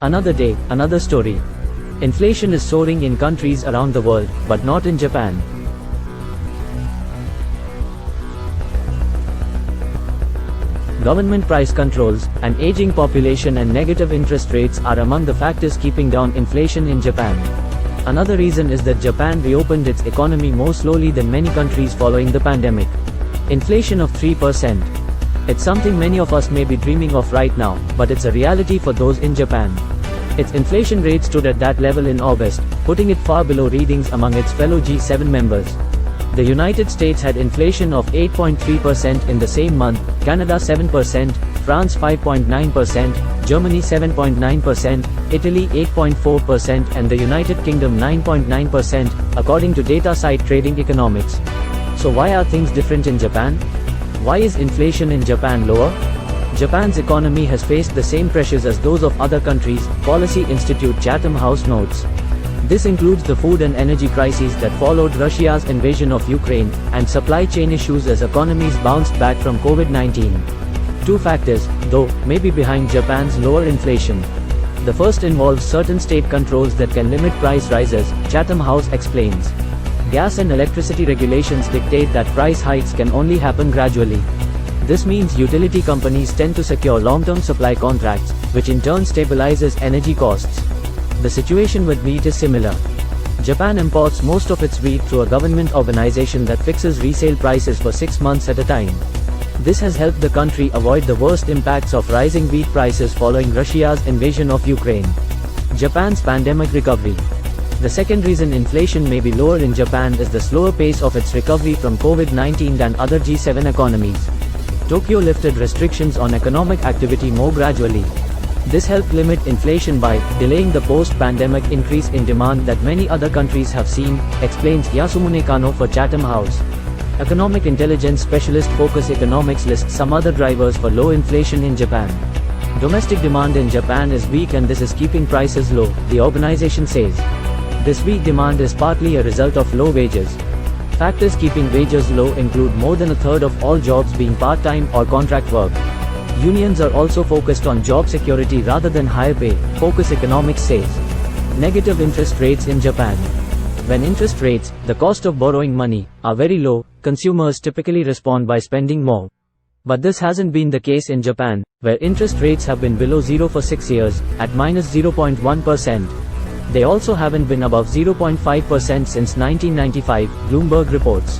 Another day, another story. Inflation is soaring in countries around the world, but not in Japan. Government price controls, an aging population and negative interest rates are among the factors keeping down inflation in Japan. Another reason is that Japan reopened its economy more slowly than many countries following the pandemic. Inflation of 3%. It's something many of us may be dreaming of right now, but it's a reality for those in Japan. Its inflation rate stood at that level in August, putting it far below readings among its fellow G7 members. The United States had inflation of 8.3% in the same month, Canada 7%, France 5.9%, Germany 7.9%, Italy 8.4% and the United Kingdom 9.9%, according to data site Trading Economics. So why are things different in Japan? Why is inflation in Japan lower? Japan's economy has faced the same pressures as those of other countries, Policy Institute Chatham House notes. This includes the food and energy crises that followed Russia's invasion of Ukraine, and supply chain issues as economies bounced back from COVID-19. Two factors, though, may be behind Japan's lower inflation. The first involves certain state controls that can limit price rises, Chatham House explains. Gas and electricity regulations dictate that price hikes can only happen gradually. This means utility companies tend to secure long-term supply contracts, which in turn stabilizes energy costs. The situation with wheat is similar. Japan imports most of its wheat through a government organization that fixes resale prices for 6 months at a time. This has helped the country avoid the worst impacts of rising wheat prices following Russia's invasion of Ukraine. Japan's pandemic recovery. The second reason inflation may be lower in Japan is the slower pace of its recovery from COVID-19 than other G7 economies. Tokyo lifted restrictions on economic activity more gradually. This helped limit inflation by delaying the post-pandemic increase in demand that many other countries have seen, explains Yasumune Kano for Chatham House. Economic intelligence specialist Focus Economics lists some other drivers for low inflation in Japan. Domestic demand in Japan is weak and this is keeping prices low, the organization says. This weak demand is partly a result of low wages. Factors keeping wages low include more than a third of all jobs being part-time or contract work. Unions are also focused on job security rather than higher pay, Focus Economics says. Negative interest rates in Japan. When interest rates, the cost of borrowing money, are very low, consumers typically respond by spending more. But this hasn't been the case in Japan, where interest rates have been below zero for 6 years, at -0.1%. They also haven't been above 0.5% since 1995, Bloomberg reports.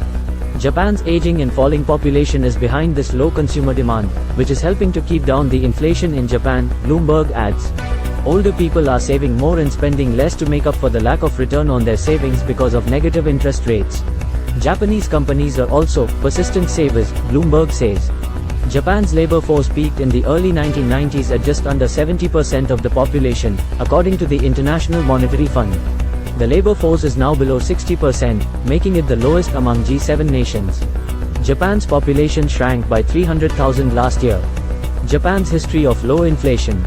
Japan's aging and falling population is behind this low consumer demand, which is helping to keep down the inflation in Japan, Bloomberg adds. Older people are saving more and spending less to make up for the lack of return on their savings because of negative interest rates. Japanese companies are also persistent savers, Bloomberg says. Japan's labor force peaked in the early 1990s at just under 70% of the population, according to the International Monetary Fund. The labor force is now below 60%, making it the lowest among G7 nations. Japan's population shrank by 300,000 last year. Japan's history of low inflation.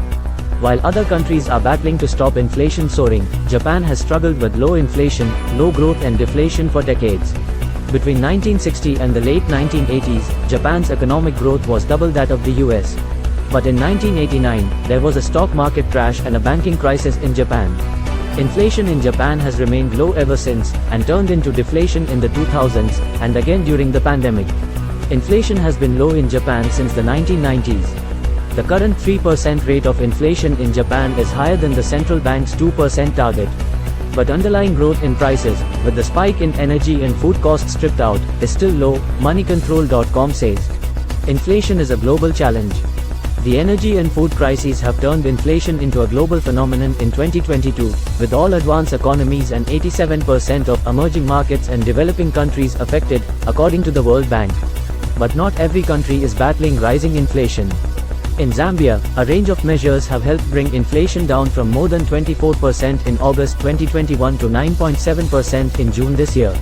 While other countries are battling to stop inflation soaring, Japan has struggled with low inflation, low growth and deflation for decades. Between 1960 and the late 1980s, Japan's economic growth was double that of the US. But in 1989, there was a stock market crash and a banking crisis in Japan. Inflation in Japan has remained low ever since, and turned into deflation in the 2000s, and again during the pandemic. Inflation has been low in Japan since the 1990s. The current 3% rate of inflation in Japan is higher than the central bank's 2% target. But underlying growth in prices, with the spike in energy and food costs stripped out, is still low, moneycontrol.com says. Inflation is a global challenge. The energy and food crises have turned inflation into a global phenomenon in 2022, with all advanced economies and 87% of emerging markets and developing countries affected, according to the World Bank. But not every country is battling rising inflation. In Zambia, a range of measures have helped bring inflation down from more than 24% in August 2021 to 9.7% in June this year.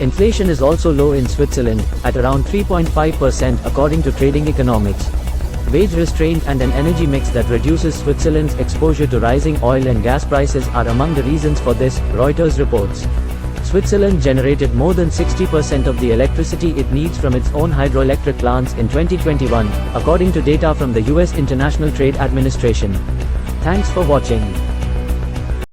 Inflation is also low in Switzerland, at around 3.5% according to Trading Economics. Wage restraint and an energy mix that reduces Switzerland's exposure to rising oil and gas prices are among the reasons for this, Reuters reports. Switzerland generated more than 60% of the electricity it needs from its own hydroelectric plants in 2021, according to data from the U.S. International Trade Administration. Thanks for watching.